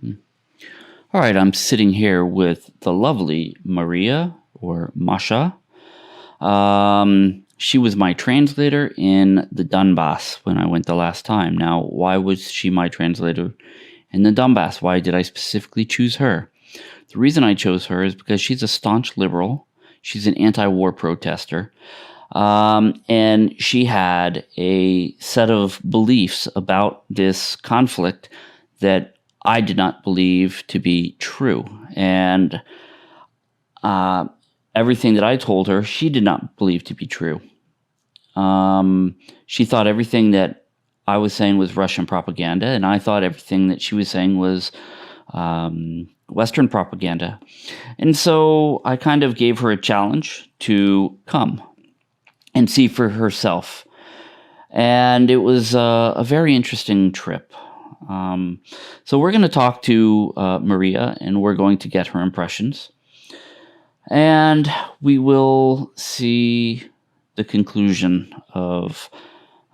All right, I'm sitting here with the lovely Maria, or Masha. She was my translator in the Donbass when I went the last time. Now, why was she my translator in the Donbass? Why did I specifically choose her? The reason I chose her is because she's a staunch liberal. She's an anti-war protester. And she had a set of beliefs about this conflict that I did not believe to be true. And everything that I told her, she did not believe to be true. She thought everything that I was saying was Russian propaganda, and I thought everything that she was saying was Western propaganda. And so I kind of gave her a challenge to come and see for herself. And it was a very interesting trip. So we're going to talk to Maria, and we're going to get her impressions. And we will see the conclusion of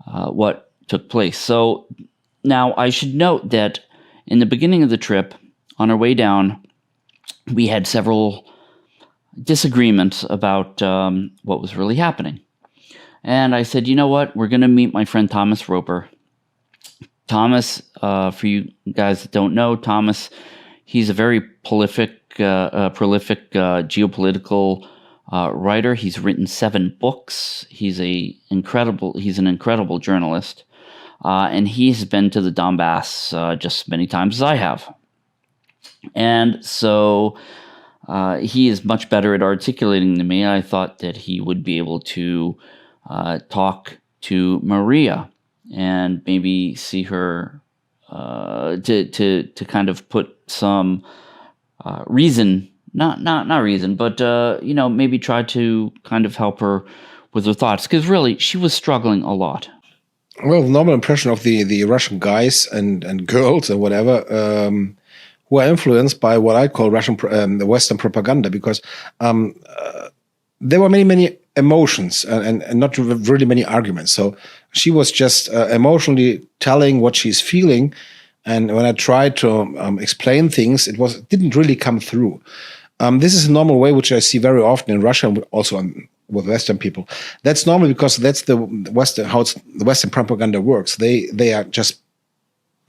what took place. So now I should note that in the beginning of the trip, on our way down, we had several disagreements about what was really happening. And I said, you know what? We're going to meet my friend Thomas Roper. Thomas, for you guys that don't know, Thomas, he's a very prolific geopolitical writer. He's written 7 books. He's an incredible journalist. And he's been to the Donbass just as many times as I have. And so he is much better at articulating than me. I thought that he would be able to talk to Maria and maybe see her to kind of put some reason, not reason, but maybe try to kind of help her with her thoughts, because really she was struggling a lot. Well, the normal impression of the Russian guys and girls and whatever who are influenced by what I call the Western propaganda, because there were many emotions and not really many arguments. So she was just emotionally telling what she's feeling, and when I tried to explain things, it didn't really come through. This is a normal way which I see very often in Russia, and also with Western people. That's normal because that's the Western propaganda works. They are just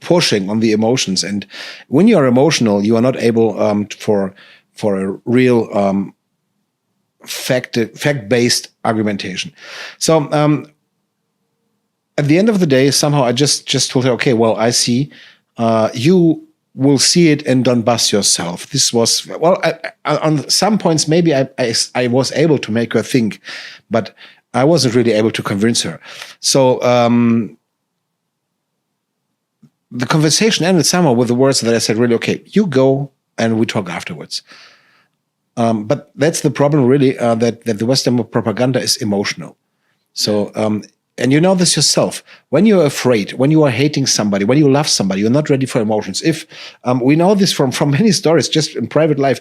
pushing on the emotions, and when you are emotional, you are not able for a real fact-based argumentation. So at the end of the day, somehow I just told her, okay, well, I see you will see it in Donbass yourself. This was, well, on some points maybe I was able to make her think, but I wasn't really able to convince her. So the conversation ended somehow with the words that I said, really, okay, you go and we talk afterwards. But that's the problem, really, that the Western propaganda is emotional. So, and you know this yourself. When you're afraid, when you are hating somebody, when you love somebody, you're not ready for emotions. If we know this from many stories, just in private life,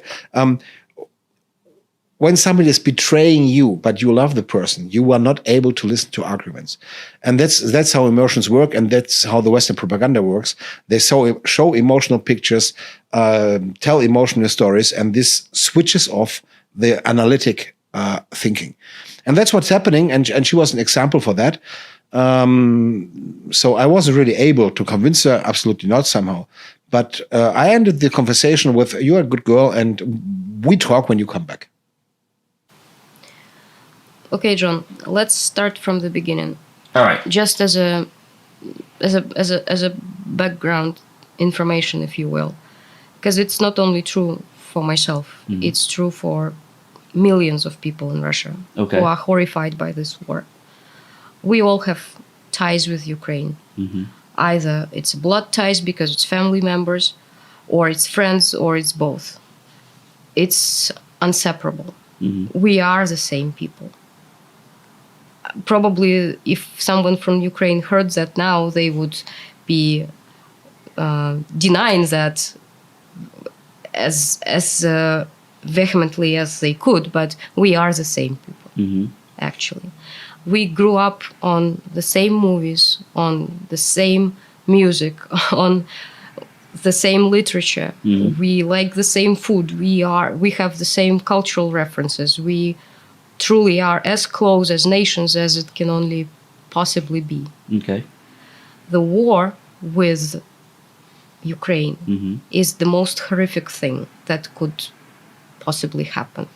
when somebody is betraying you, but you love the person, you are not able to listen to arguments. And that's how emotions work, and that's how the Western propaganda works. They show emotional pictures, tell emotional stories, and this switches off the analytic thinking. And that's what's happening, and she was an example for that. So I wasn't really able to convince her, absolutely not somehow. But I ended the conversation with, you're a good girl, and we talk when you come back. Okay, John, let's start from the beginning. All right. Just as a background information, if you will, because it's not only true for myself, it's true for millions of people in Russia who are horrified by this war. We all have ties with Ukraine. Either it's blood ties because it's family members, or it's friends, or it's both. It's inseparable. We are the same people. Probably if someone from Ukraine heard that now, they would be denying that as vehemently as they could, but we are the same people, actually. We grew up on the same movies, on the same music, on the same literature. We like the same food. We have the same cultural references. We truly are as close as nations as it can only possibly be. Okay. The war with Ukraine is the most horrific thing that could possibly happen.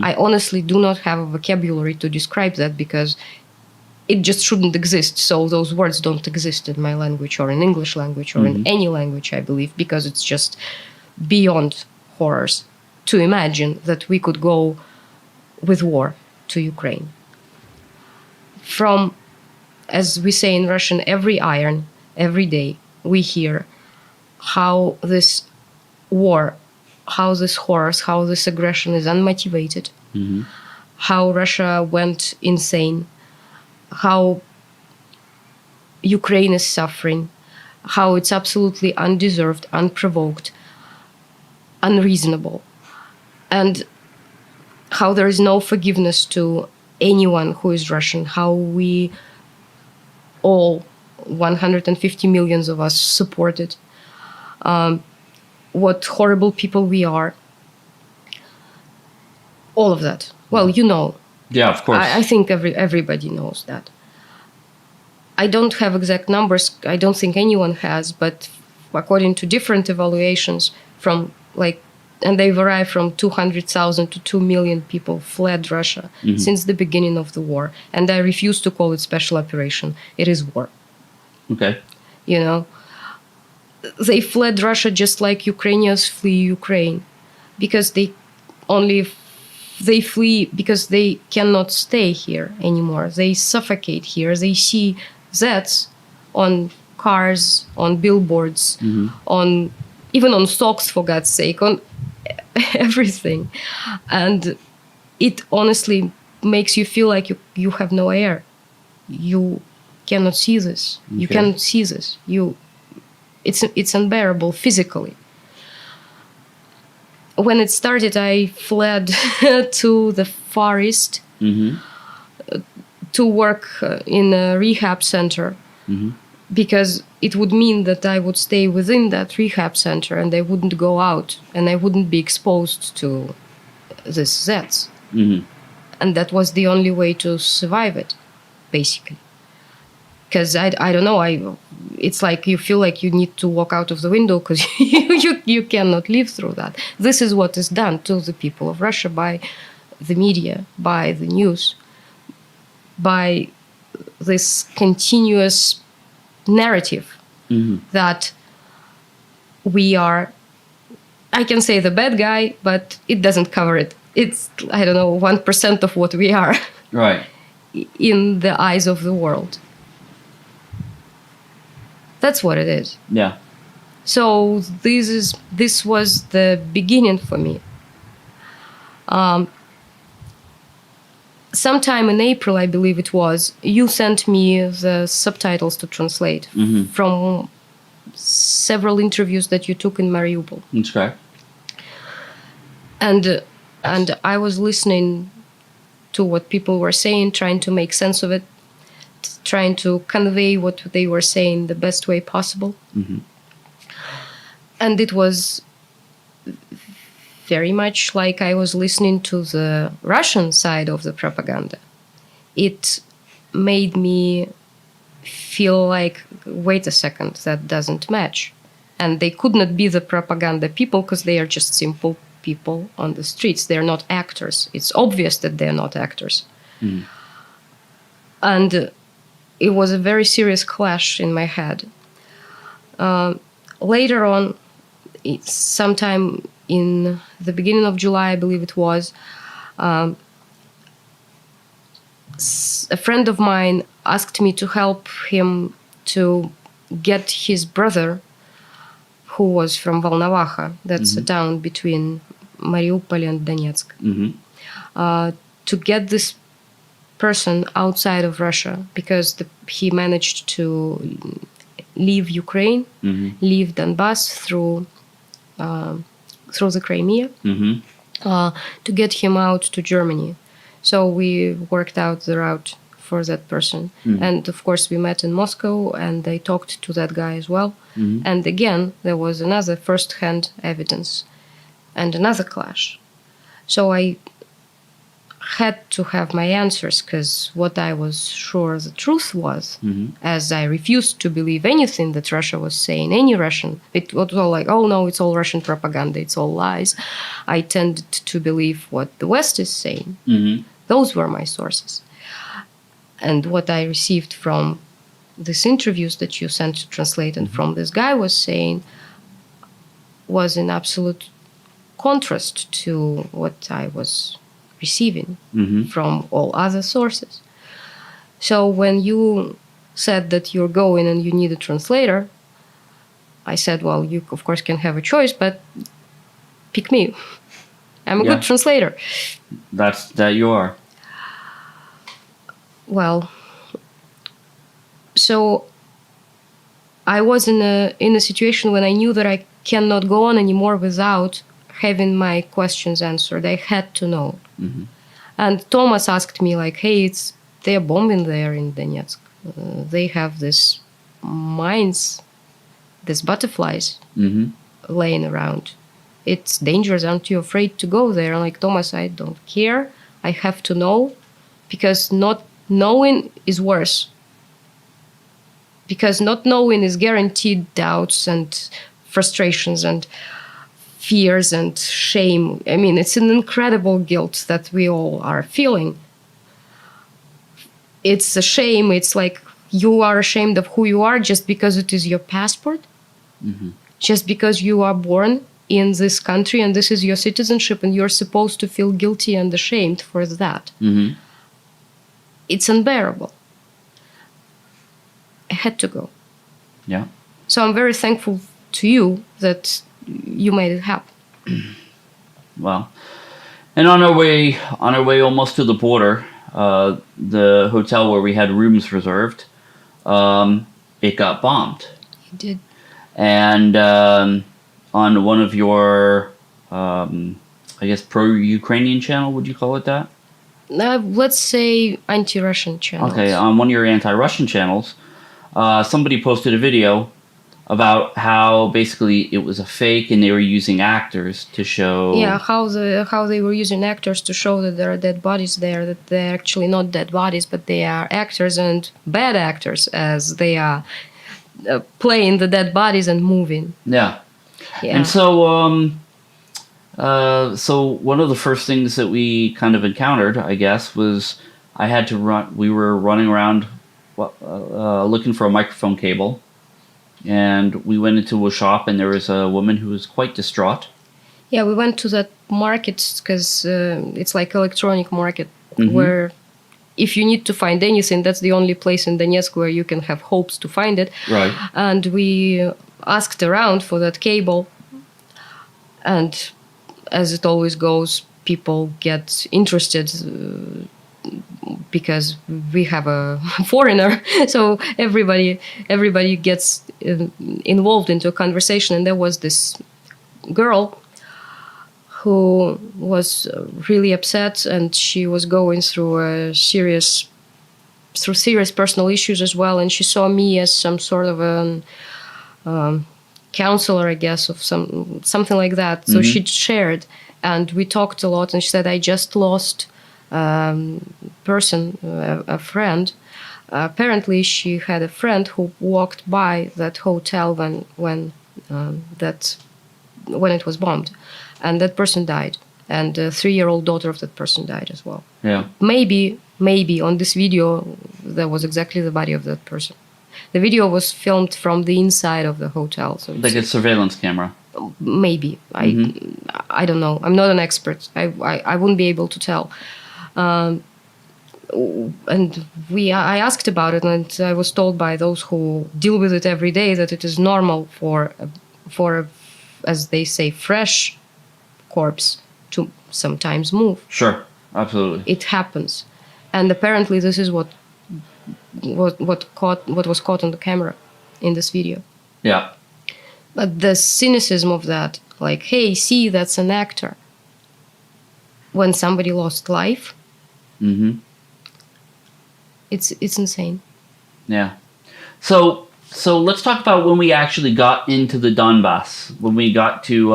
I honestly do not have a vocabulary to describe that because it just shouldn't exist. So those words don't exist in my language or in English language or in any language, I believe, because it's just beyond horrors to imagine that we could go with war to Ukraine. From, as we say in Russian, every iron, every day, we hear how this war, how this horrors, how this aggression is unmotivated, how Russia went insane, how Ukraine is suffering, how it's absolutely undeserved, unprovoked, unreasonable, and how there is no forgiveness to anyone who is Russian, how we all, 150 million of us, support it, what horrible people we are, all of that. Well, you know. Yeah, of course. I think everybody knows that. I don't have exact numbers. I don't think anyone has, but according to different evaluations, and they vary from 200,000 to 2 million people fled Russia since the beginning of the war. And I refuse to call it special operation. It is war. Okay. You know, they fled Russia just like Ukrainians flee Ukraine, because they flee because they cannot stay here anymore. They suffocate here. They see Zs on cars, on billboards, even on socks, for God's sake, on everything. And it honestly makes you feel like you have no air. You cannot see this. Okay. You cannot see this. It's unbearable physically. When it started, I fled to the Far East to work in a rehab center because it would mean that I would stay within that rehab center and I wouldn't go out and I wouldn't be exposed to this Zs. And that was the only way to survive it, basically. Because I don't know, it's like you feel like you need to walk out of the window because you cannot live through that. This is what is done to the people of Russia by the media, by the news, by this continuous narrative that we are, I can say the bad guy, but it doesn't cover it. It's, 1% of what we are. Right. In the eyes of the world. That's what it is. Yeah. So this was the beginning for me. Sometime in April, I believe it was, you sent me the subtitles to translate from several interviews that you took in Mariupol. That's correct. And I was listening to what people were saying, trying to make sense of it, trying to convey what they were saying the best way possible. And it was very much like I was listening to the Russian side of the propaganda. It made me feel like, wait a second, that doesn't match. And they could not be the propaganda people because they are just simple people on the streets. They're not actors. It's obvious that they're not actors. And it was a very serious clash in my head. Later on, sometime in the beginning of July, I believe it was, a friend of mine asked me to help him to get his brother, who was from Volnovakha, that's a town between Mariupol and Donetsk, to get this person outside of Russia, because he managed to leave Ukraine, leave Donbass through the Crimea, to get him out to Germany. So we worked out the route for that person. And of course, we met in Moscow, and they talked to that guy as well. And again, there was another first-hand evidence and another clash. So I had to have my answers, because what I was sure the truth was, as I refused to believe anything that Russia was saying, any Russian, it was all like, oh no, it's all Russian propaganda, it's all lies. I tended to believe what the West is saying. Those were my sources. And what I received from these interviews that you sent to translate and from this guy was saying was in absolute contrast to what I was receiving from all other sources. So when you said that you're going and you need a translator, I said, well, you of course can have a choice, but pick me. I'm a good translator. That you are. Well, so I was in a situation when I knew that I cannot go on anymore without having my questions answered. I had to know. And Thomas asked me, like, hey, they're bombing there in Donetsk. They have these mines, these butterflies laying around. It's dangerous. Aren't you afraid to go there? I'm like, Thomas, I don't care. I have to know, because not knowing is worse. Because not knowing is guaranteed doubts and frustrations and fears and shame. I mean, it's an incredible guilt that we all are feeling. It's a shame. It's like you are ashamed of who you are just because it is your passport, just because you are born in this country and this is your citizenship, and you're supposed to feel guilty and ashamed for that. It's unbearable. I had to go. Yeah. So I'm very thankful to you that you made it happen. Well, and on our way almost to the border, the hotel where we had rooms reserved, it got bombed. It did. And on one of your, I guess, pro-Ukrainian channel, would you call it that? Let's say anti-Russian channels. Okay, on one of your anti-Russian channels, somebody posted a video about how basically it was a fake and they were using actors to show... Yeah, how they were using actors to show that there are dead bodies there, that they're actually not dead bodies, but they are actors, and bad actors, as they are playing the dead bodies and moving. Yeah. And so, so one of the first things that we kind of encountered, I guess, was we were running around looking for a microphone cable. And we went into a shop, and there was a woman who was quite distraught. Yeah, we went to that market because it's like electronic market where if you need to find anything, that's the only place in Donetsk where you can have hopes to find it. Right. And we asked around for that cable. And as it always goes, people get interested because we have a foreigner, so everybody gets involved into a conversation. And there was this girl who was really upset, and she was going through serious personal issues as well. And she saw me as some sort of a counselor, I guess, of something like that. So she shared, and we talked a lot. And she said, I just lost a friend. Apparently, she had a friend who walked by that hotel when it was bombed, and that person died, and the 3-year-old daughter of that person died as well. Yeah. Maybe on this video there was exactly the body of that person. The video was filmed from the inside of the hotel, so like a surveillance camera. Maybe I don't know. I'm not an expert. I wouldn't be able to tell. And I asked about it, and I was told by those who deal with it every day that it is normal for as they say, fresh corpse to sometimes move. Sure, absolutely. It happens, and apparently this is what was caught on the camera in this video. Yeah. But the cynicism of that, like, hey, see, that's an actor. When somebody lost life, It's insane. Yeah. So let's talk about when we actually got into the Donbass, when we got to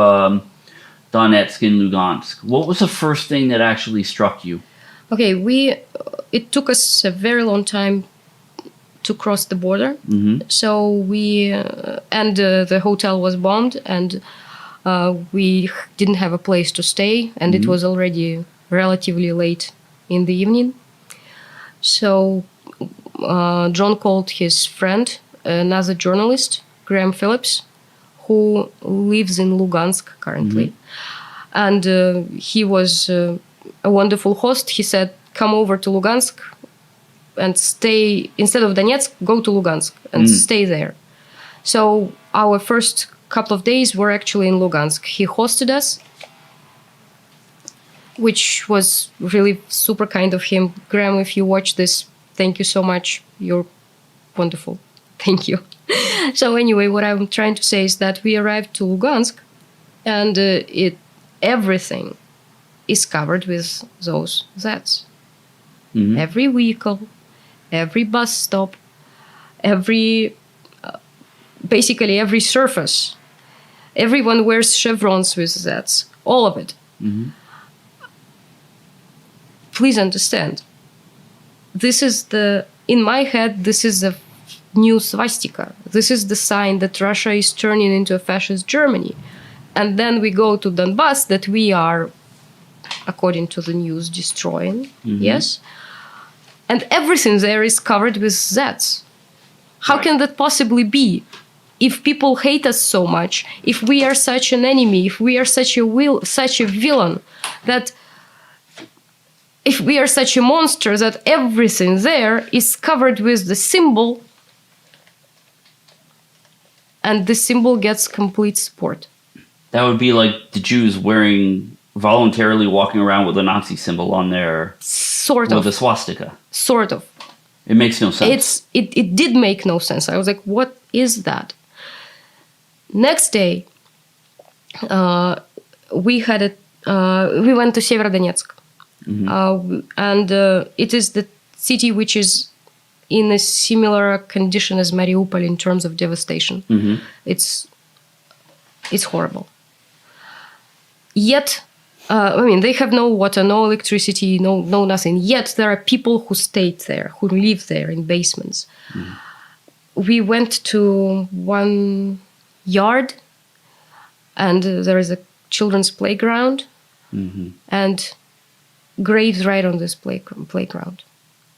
Donetsk and Lugansk. What was the first thing that actually struck you? Okay, it took us a very long time to cross the border. So we the hotel was bombed, and we didn't have a place to stay, and it was already relatively late in the evening. So John called his friend, another journalist, Graham Phillips, who lives in Lugansk currently. And he was a wonderful host. He said, come over to Lugansk and stay, instead of Donetsk, go to Lugansk and stay there. So our first couple of days were actually in Lugansk. He hosted us, which was really super kind of him. Graham, if you watch this, thank you so much. You're wonderful. Thank you. So anyway, what I'm trying to say is that we arrived to Lugansk, and everything is covered with those Zs. Every vehicle, every bus stop, basically every surface. Everyone wears chevrons with Zs. All of it. Please understand. This is in my head, this is a new swastika. This is the sign that Russia is turning into a fascist Germany. And then we go to Donbass, that we are, according to the news, destroying. Yes? And everything there is covered with Zs. How can that possibly be? If people hate us so much, if we are such an enemy, if we are such a villain, that if we are such a monster, that everything there is covered with the symbol, and the symbol gets complete support. That would be like the Jews voluntarily walking around with a Nazi symbol on their... Sort of. With a swastika. Sort of. It makes no sense. It did make no sense. I was like, what is that? Next day, we went to Severodonetsk. And it is the city which is in a similar condition as Mariupol in terms of devastation. It's horrible. Yet, they have no water, no electricity, no nothing. Yet there are people who stayed there, who live there in basements. We went to one yard, and there is a children's playground, and graves right on this playground,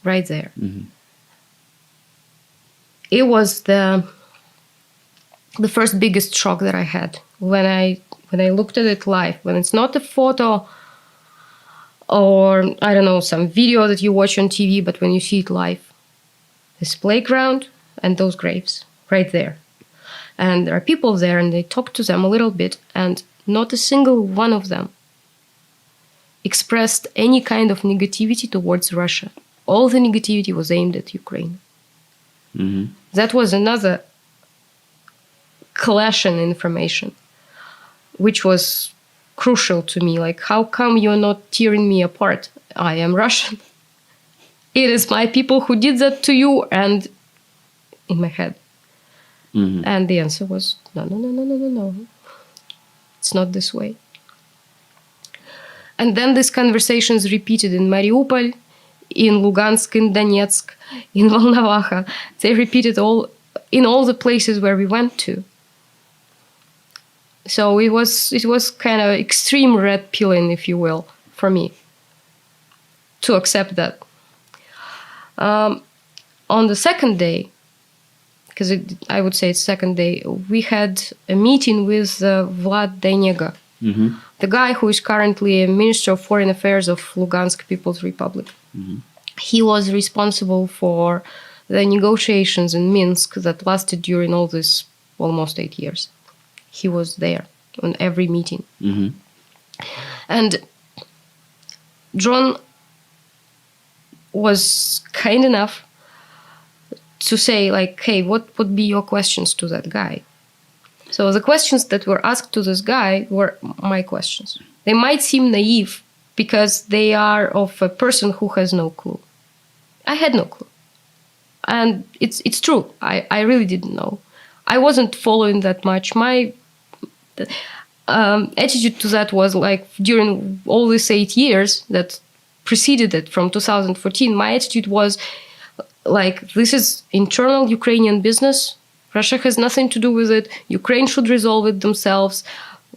right there. It was the first biggest shock that I had when I looked at it live. When it's not a photo or, I don't know, some video that you watch on TV, but when you see it live, this playground and those graves right there. And there are people there, and they talk to them a little bit, and not a single one of them expressed any kind of negativity towards Russia. All the negativity was aimed at Ukraine. That was another clash in information, which was crucial to me. Like, how come you're not tearing me apart? I am Russian. It is my people who did that to you, and in my head. And the answer was, no. It's not this way. And then these conversations repeated in Mariupol, in Lugansk, in Donetsk, in Volnovakha. They repeated in all the places where we went to. So it was kind of extreme red pilling, if you will, for me to accept that. On the second day, because I would say it's second day, we had a meeting with Vlad Dainega, the guy who is currently a Minister of Foreign Affairs of Lugansk People's Republic. He was responsible for the negotiations in Minsk that lasted during all this almost 8 years. He was there on every meeting. And John was kind enough to say, like, hey, what would be your questions to that guy? So the questions that were asked to this guy were my questions. They might seem naive because they are of a person who has no clue. I had no clue. And it's true. I really didn't know. I wasn't following that much. My attitude to that was like during all these 8 years that preceded it from 2014, my attitude was like, this is internal Ukrainian business. Russia has nothing to do with it. Ukraine should resolve it themselves.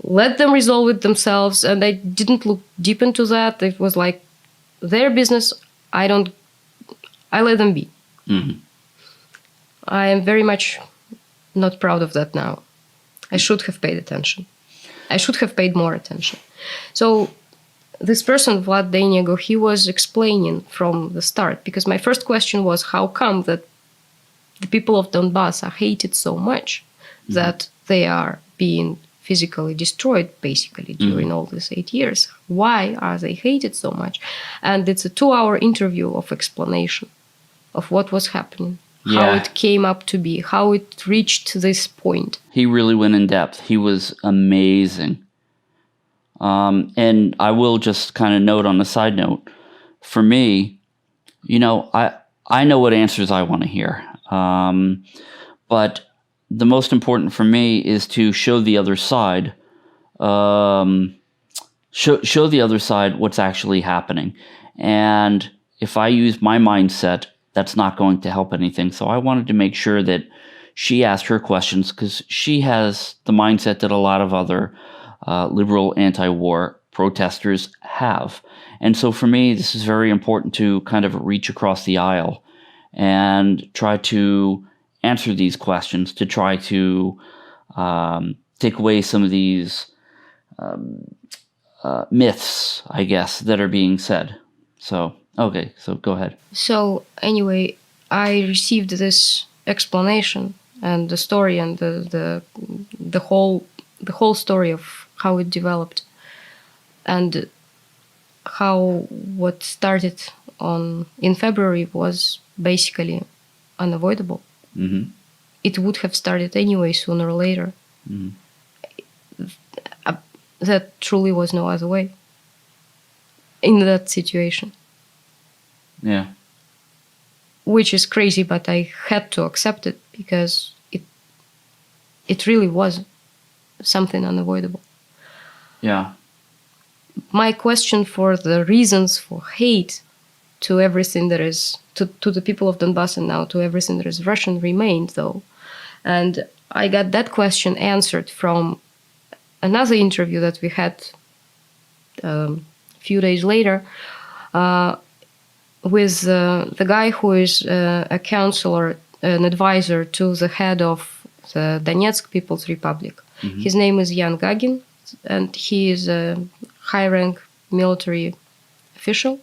Let them resolve it themselves. And I didn't look deep into that. It was like their business. I let them be. Mm-hmm. I am very much not proud of that now. I should have paid attention. I should have paid more attention. So this person, Vlad Denego, he was explaining from the start, because my first question was, how come that the people of Donbass are hated so much that they are being physically destroyed, basically, during all these 8 years? Why are they hated so much? And it's a 2-hour interview of explanation of what was happening, how it came up to be, how it reached this point. He really went in depth. He was amazing. And I will just kind of note on a side note, for me, you know, I know what answers I want to hear. But the most important for me is to show the other side, show the other side what's actually happening. And if I use my mindset, that's not going to help anything. So I wanted to make sure that she asked her questions, because she has the mindset that a lot of other liberal anti-war protesters have. And so for me, this is very important to kind of reach across the aisle and try to answer these questions, to try to take away some of these myths, I guess, that are being said. So, okay, so go ahead. So anyway, I received this explanation and the story and the whole story of how it developed, and how what started in February was basically unavoidable. Mm-hmm. It would have started anyway, sooner or later. Mm-hmm. That truly was no other way in that situation. Yeah. Which is crazy, but I had to accept it, because it really was something unavoidable. Yeah. My question for the reasons for hate to everything that is, to the people of Donbass and now to everything that is Russian remained, though. And I got that question answered from another interview that we had a few days later with the guy who is a counselor, an advisor to the head of the Donetsk People's Republic. Mm-hmm. His name is Jan Gagin, and he is a high-rank military official,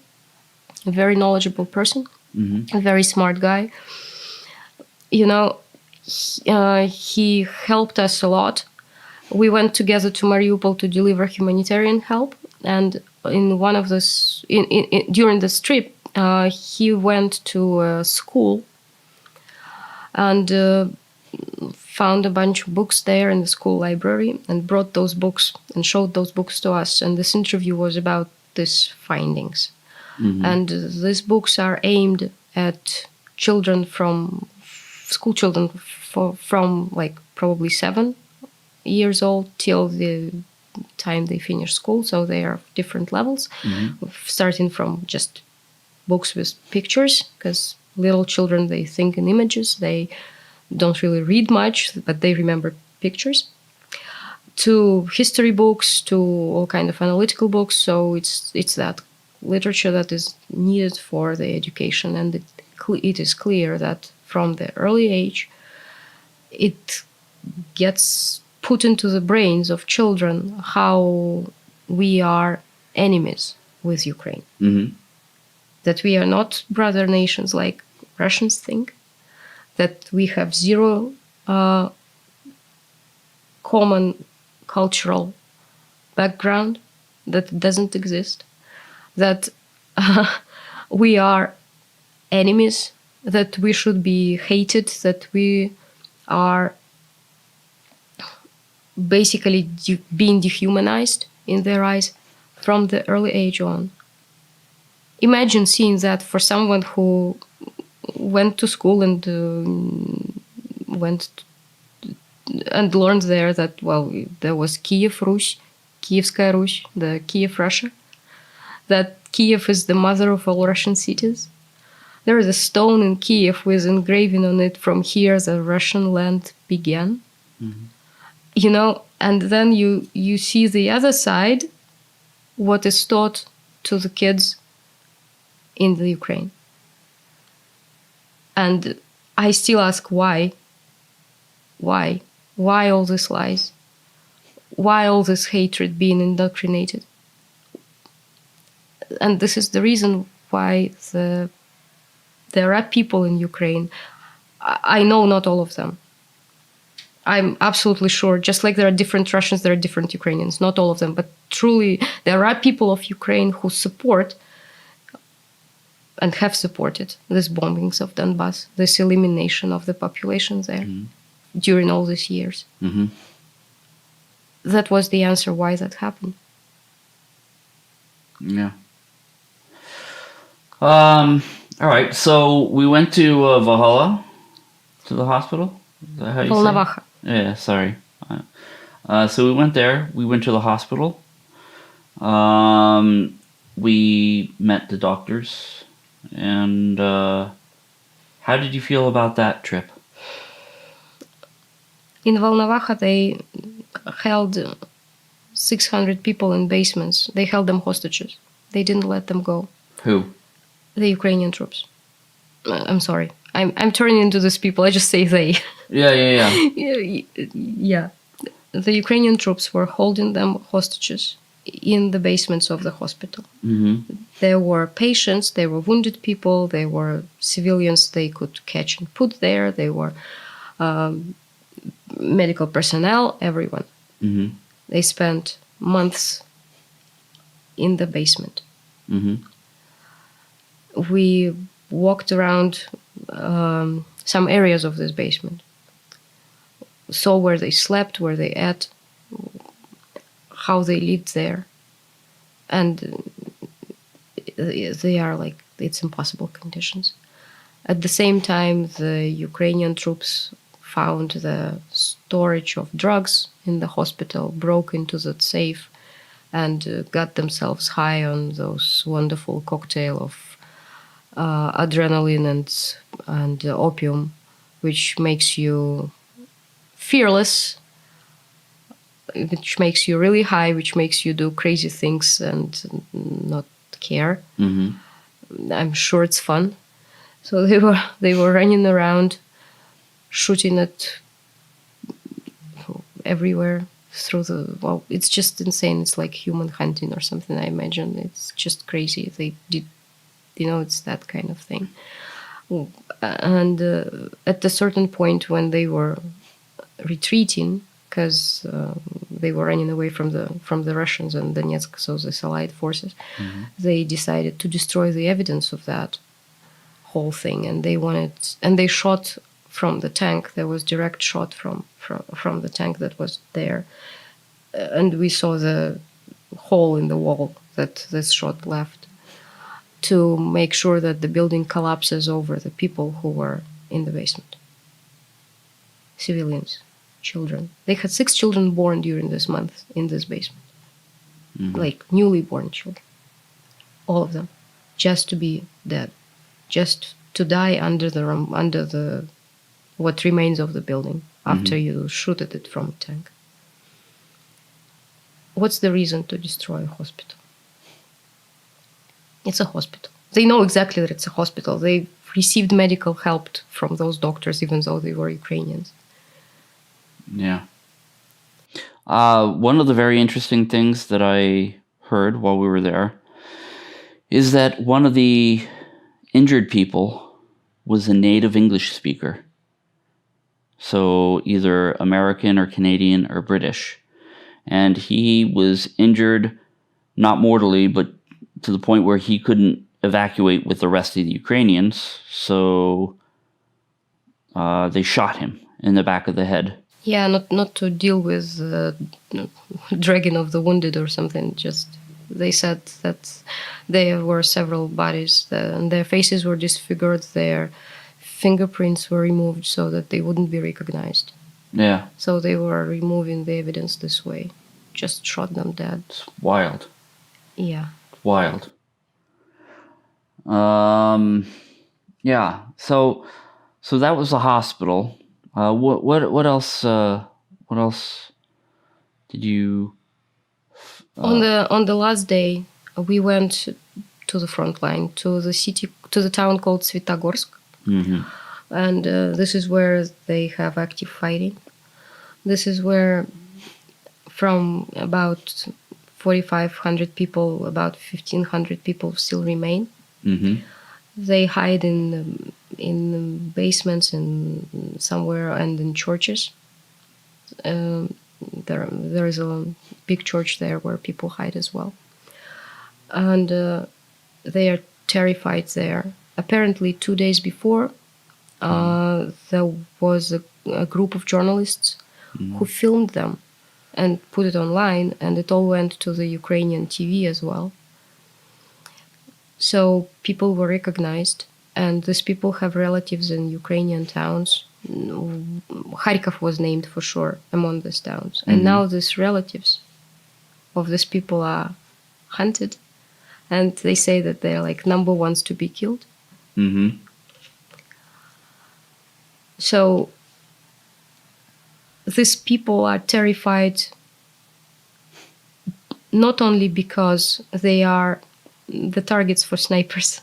a very knowledgeable person, a very smart guy. You know, he helped us a lot. We went together to Mariupol to deliver humanitarian help, and in one of this, during this trip, he went to a school and found a bunch of books there in the school library and brought those books and showed those books to us. And this interview was about these findings. Mm-hmm. And these books are aimed at children school children from like probably 7 years old till the time they finish school. So they are different levels, starting from just books with pictures, because little children, they think in images, they don't really read much, but they remember pictures, to history books, to all kind of analytical books. So it's that literature that is needed for the education, and it is clear that from the early age it gets put into the brains of children how we are enemies with Ukraine. Mm-hmm. That we are not brother nations like Russians think, that we have zero common cultural background that doesn't exist, that we are enemies, that we should be hated, that we are basically being dehumanized in their eyes from the early age on. Imagine seeing that for someone who went to school and and learned there that, well, there was Kiev Rus, Kievskaya Rus, the Kiev Russia, that Kiev is the mother of all Russian cities. There is a stone in Kiev with engraving on it, "From here the Russian land began." Mm-hmm. And then you see the other side, what is taught to the kids in the Ukraine. And I still ask why. Why? Why all these lies? Why all this hatred being indoctrinated? And this is the reason why there are people in Ukraine. I know not all of them. I'm absolutely sure, just like there are different Russians, there are different Ukrainians, not all of them, but truly there are people of Ukraine who support and have supported these bombings of Donbass, this elimination of the population there during all these years. Mm-hmm. That was the answer why that happened. Yeah. All right, so we went to Valhalla, to the hospital. Is that how you Volnovakha. Yeah, sorry. So we went there. We went to the hospital. We met the doctors. And how did you feel about that trip? In Volnovakha, they held 600 people in basements. They held them hostages. They didn't let them go. Who? The Ukrainian troops. I'm sorry. I'm turning into these people. I just say they. Yeah. Yeah. The Ukrainian troops were holding them hostages in the basements of the hospital. Mm-hmm. There were patients, there were wounded people, there were civilians they could catch and put there, there were medical personnel, everyone. Mm-hmm. They spent months in the basement. Mm-hmm. We walked around some areas of this basement, saw where they slept, where they ate, how they lived there. And they are like, it's impossible conditions. At the same time, the Ukrainian troops found the storage of drugs in the hospital, broke into that safe, and got themselves high on those wonderful cocktail of adrenaline and opium, which makes you fearless, which makes you really high, which makes you do crazy things and not care. Mm-hmm. I'm sure it's fun. So they were running around, shooting at everywhere through it's just insane. It's like human hunting or something, I imagine. It's just crazy. They did, it's that kind of thing. And at a certain point when they were retreating, because they were running away from the Russians and Donetsk, so the Allied forces, they decided to destroy the evidence of that whole thing, and they shot from the tank. There was direct shot from the tank that was there, and we saw the hole in the wall that this shot left, to make sure that the building collapses over the people who were in the basement. Civilians. Children. They had 6 children born during this month in this basement. Mm-hmm. Like newly born children. All of them. Just to be dead. Just to die under the what remains of the building after you shoot at it from a tank. What's the reason to destroy a hospital? It's a hospital. They know exactly that it's a hospital. They received medical help from those doctors, even though they were Ukrainians. Yeah. One of the very interesting things that I heard while we were there is that one of the injured people was a native English speaker. So either American or Canadian or British. And he was injured, not mortally, but to the point where he couldn't evacuate with the rest of the Ukrainians. So they shot him in the back of the head. Yeah, not to deal with dragging of the wounded or something. Just they said that there were several bodies and their faces were disfigured. Their fingerprints were removed so that they wouldn't be recognized. Yeah. So they were removing the evidence this way. Just shot them dead. It's wild. Yeah. Wild. Yeah. So that was the hospital. What else? What else did you? On the last day, we went to the front line, to the town called Sviatogorsk, and this is where they have active fighting. This is where, from about 4,500 people, about 1,500 people still remain. They hide in basements and somewhere, and in churches. There is a big church there where people hide as well, and they are terrified there. Apparently, 2 days before, there was a group of journalists who filmed them and put it online, and it all went to the Ukrainian TV as well. So people were recognized, and these people have relatives in Ukrainian towns. Kharkov was named for sure among these towns. And now these relatives of these people are hunted, and they say that they're like number ones to be killed. So these people are terrified not only because they are the targets for snipers,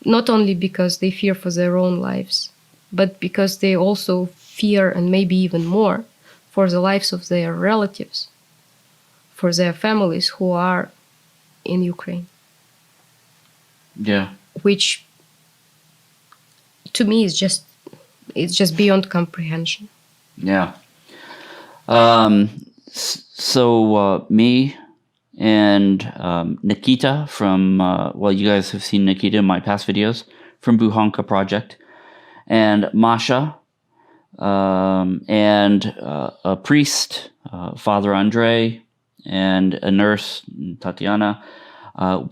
not only because they fear for their own lives, but because they also fear, and maybe even more, for the lives of their relatives, for their families who are in Ukraine. Yeah. Which, to me, is just beyond comprehension. Yeah. So me and Nikita from, you guys have seen Nikita in my past videos, from Buhanka Project, and Masha, and a priest, Father Andrei, and a nurse, Tatiana.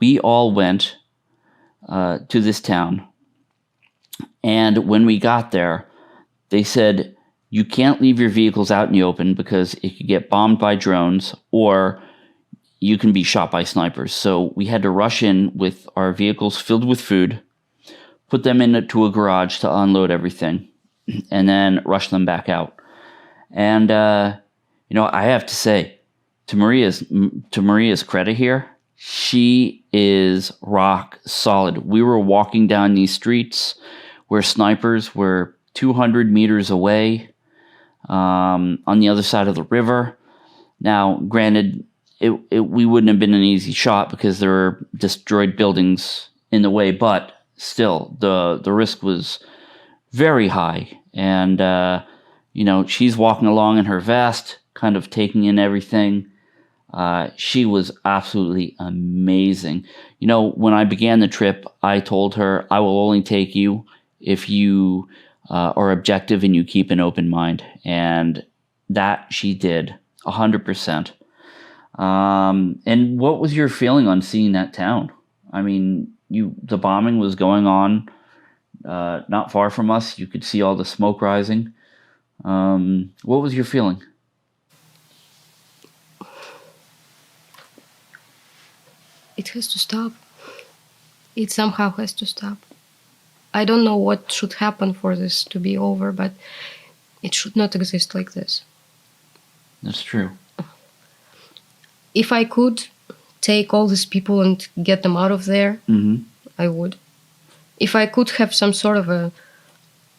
We all went to this town, and when we got there, they said, you can't leave your vehicles out in the open because it could get bombed by drones, or you can be shot by snipers. So we had to rush in with our vehicles filled with food, put them into a garage to unload everything, and then rush them back out. And, I have to say, to Maria's credit here, she is rock solid. We were walking down these streets where snipers were 200 meters away, on the other side of the river. Now, granted, we wouldn't have been an easy shot because there were destroyed buildings in the way, but still, the risk was very high. And, she's walking along in her vest, kind of taking in everything. She was absolutely amazing. When I began the trip, I told her, I will only take you if you are objective and you keep an open mind. And that she did, 100%. And what was your feeling on seeing that town? I mean, the bombing was going on not far from us. You could see all the smoke rising. What was your feeling? It has to stop. It somehow has to stop. I don't know what should happen for this to be over, but it should not exist like this. That's true. If I could take all these people and get them out of there, I would. If I could have some sort of a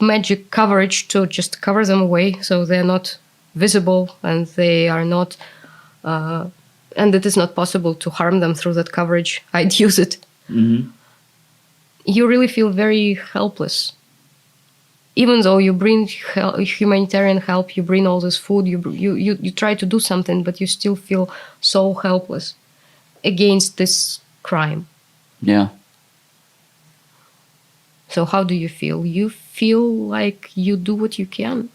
magic coverage to just cover them away so they're not visible and they are not, and it is not possible to harm them through that coverage, I'd use it. You really feel very helpless. Even though you bring humanitarian help, you bring all this food, you try to do something, but you still feel so helpless against this crime. Yeah. So how do you feel? You feel like you do what you can.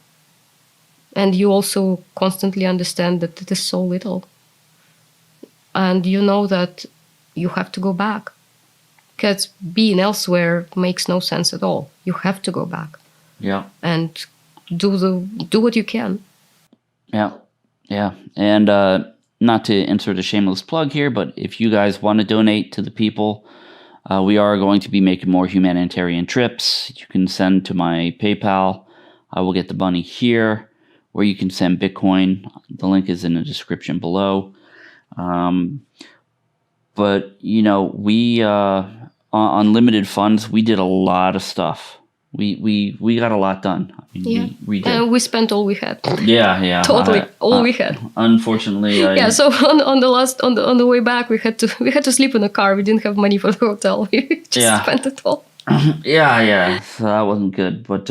And you also constantly understand that it is so little. And you know that you have to go back. because being elsewhere makes no sense at all. You have to go back. Yeah. And do what you can. Yeah. Yeah. And not to insert a shameless plug here, but if you guys want to donate to the people, we are going to be making more humanitarian trips. You can send to my PayPal. I will get the money here, or you can send Bitcoin. The link is in the description below. But, you know, we, on limited funds, we did a lot of stuff. We got a lot done. I mean, we did. We spent all we had. Yeah. Totally, all we had. Unfortunately, So on the way back, we had to sleep in a car. We didn't have money for the hotel. We just spent it all. Yeah. So that wasn't good. But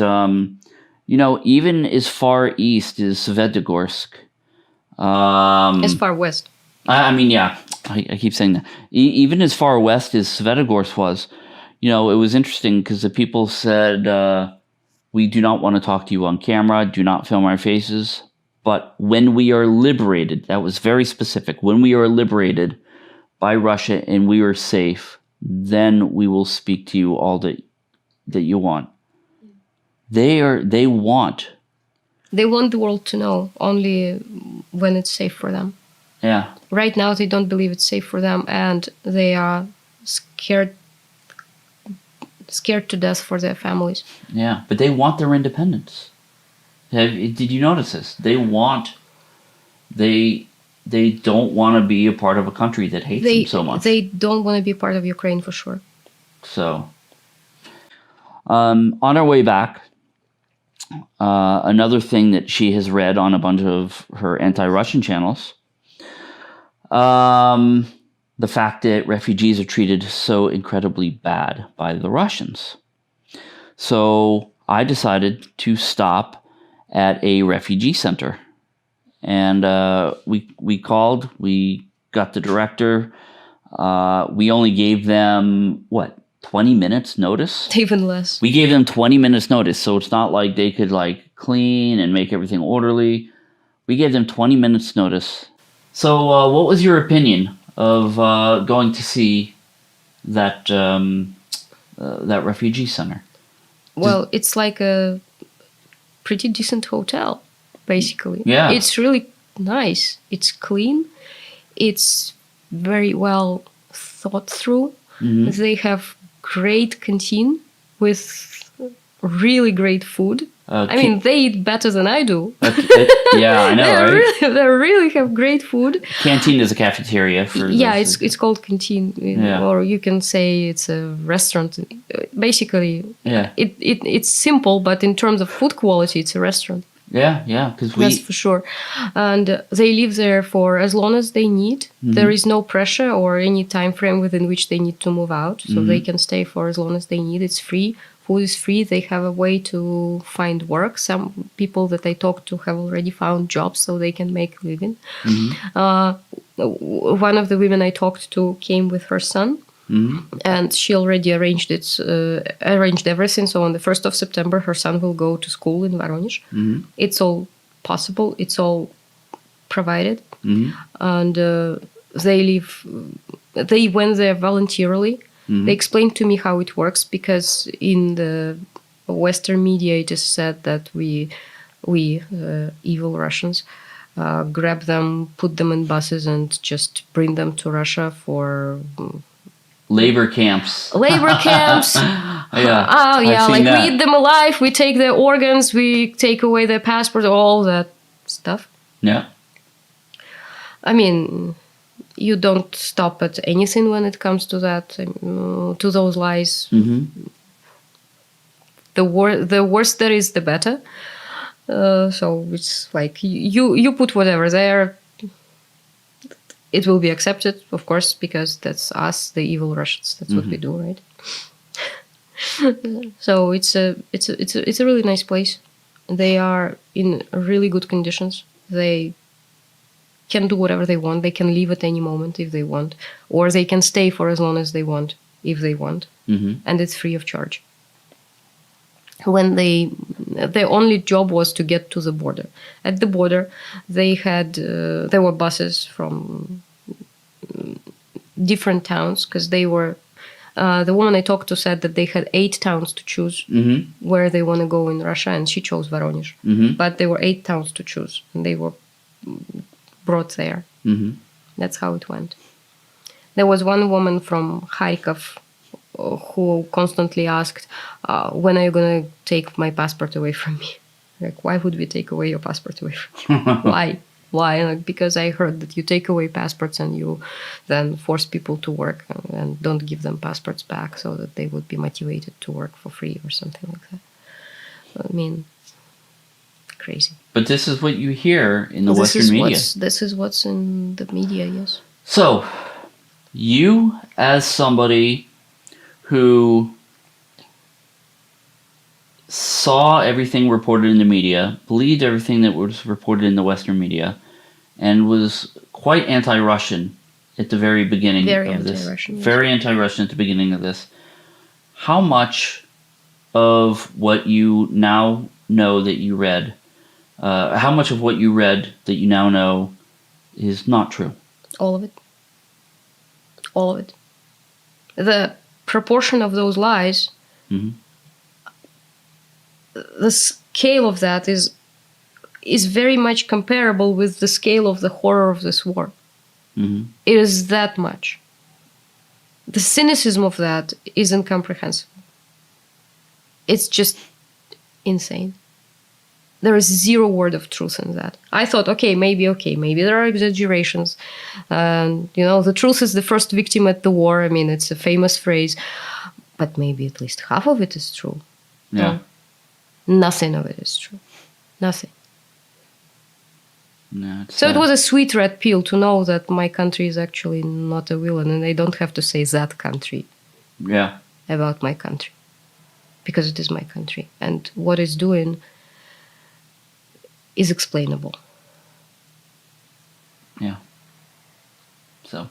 you know, even as far east as Sviatogorsk. As far west. I mean, yeah. I keep saying that. Even as far west as Sviatogorsk was, you know, it was interesting because the people said, we do not want to talk to you on camera, do not film our faces. But when we are liberated, that was very specific, when we are liberated by Russia and we are safe, then we will speak to you all that you want. They want the world to know only when it's safe for them. Yeah. Right now, they don't believe it's safe for them, and they are scared to death for their families. Yeah, but they want their independence. Did you notice this? They don't want to be a part of a country that hates them so much. They don't want to be part of Ukraine for sure. So, on our way back, another thing that she has read on a bunch of her anti-Russian channels, the fact that refugees are treated so incredibly bad by the Russians. So I decided to stop at a refugee center. And we called, we got the director. We only gave them, 20 minutes notice? Even less. We gave them 20 minutes notice, so it's not like they could clean and make everything orderly. We gave them 20 minutes notice. So what was your opinion of going to see that that refugee center? Well, it's like a pretty decent hotel, basically. Yeah. It's really nice. It's clean. It's very well thought through. Mm-hmm. They have great canteen with really great food. I mean, they eat better than I do. Yeah, I know, right? They really have great food. Canteen is a cafeteria for. Yeah, it's called canteen, or you can say it's a restaurant. Basically, it's simple, but in terms of food quality, it's a restaurant. Yeah, because that's for sure. And they live there for as long as they need. Mm-hmm. There is no pressure or any time frame within which they need to move out, so they can stay for as long as they need. It's free. Food is free. They have a way to find work. Some people that I talked to have already found jobs, so they can make a living. Mm-hmm. One of the women I talked to came with her son. Mm-hmm. And she already arranged everything. So on the 1st of September, her son will go to school in Voronezh. Mm-hmm. It's all possible. It's all provided. Mm-hmm. And they went there voluntarily. Mm-hmm. They explained to me how it works, because in the Western media it is said that we evil Russians, grab them, put them in buses and just bring them to Russia for... Labor camps. Yeah. We eat them alive, we take their organs, we take away their passports, all that stuff. Yeah. I mean, you don't stop at anything when it comes to that, to those lies. Mm-hmm. The worse there is, the better. So it's like you put whatever there. It will be accepted, of course, because that's us, the evil Russians. That's what we do, right? So it's a really nice place. They are in really good conditions. They can do whatever they want. They can leave at any moment if they want, or they can stay for as long as they want if they want, and it's free of charge. When their only job was to get to the border. At the border, there were buses from different towns, because they were The woman I talked to said that they had 8 towns to choose where they want to go in Russia, and she chose Voronezh. But there were 8 towns to choose, and they were brought there. That's how it went. There was one woman from Kharkov who constantly asked, when are you going to take my passport away from me? Like, why would we take away your passport away from you? Why? Why? Like, because I heard that you take away passports and you then force people to work and don't give them passports back so that they would be motivated to work for free or something like that. I mean, crazy. But this is what you hear in the Western media. This is what's in the media, yes. So, you as somebody who saw everything reported in the media, believed everything that was reported in the Western media, and was quite anti-Russian at the very beginning of this. Very anti-Russian at the beginning of this. How much of what you now know that you read, how much of what you read that you now know is not true? All of it. All of it. The proportion of those lies, the scale of that is very much comparable with the scale of the horror of this war. It is that much. The cynicism of that is incomprehensible. It's just insane. There is zero word of truth in that. I thought, maybe there are exaggerations. The truth is the first victim at the war. I mean, it's a famous phrase, but maybe at least half of it is true. Yeah. Nothing of it is true. Nothing. No, so it was a sweet red pill to know that my country is actually not a villain, and I don't have to say that country about my country, because it is my country, and what it's doing is explainable. Yeah. So,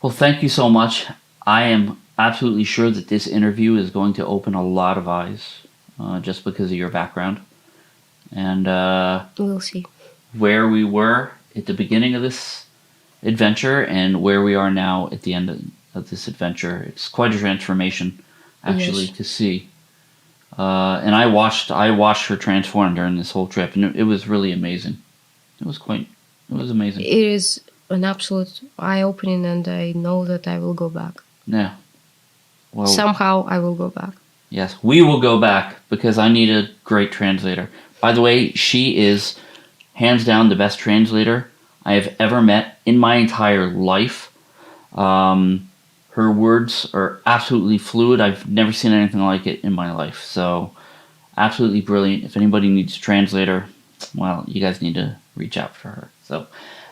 well, thank you so much. I am absolutely sure that this interview is going to open a lot of eyes, just because of your background. And we'll see where we were at the beginning of this adventure and where we are now at the end of this adventure. It's quite a transformation, actually, to see. And I watched her transform during this whole trip, and it was really amazing. It was amazing. It is an absolute eye-opening, and I know that I will go back. Yeah. Well, somehow I will go back. Yes, we will go back, because I need a great translator. By the way, she is hands down the best translator I have ever met in my entire life. Her words are absolutely fluid. I've never seen anything like it in my life. So, absolutely brilliant. If anybody needs a translator, well, you guys need to reach out for her. So,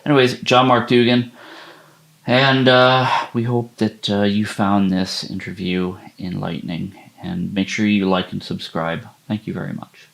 anyways, John Mark Dougan. And we hope that you found this interview enlightening. And make sure you like and subscribe. Thank you very much.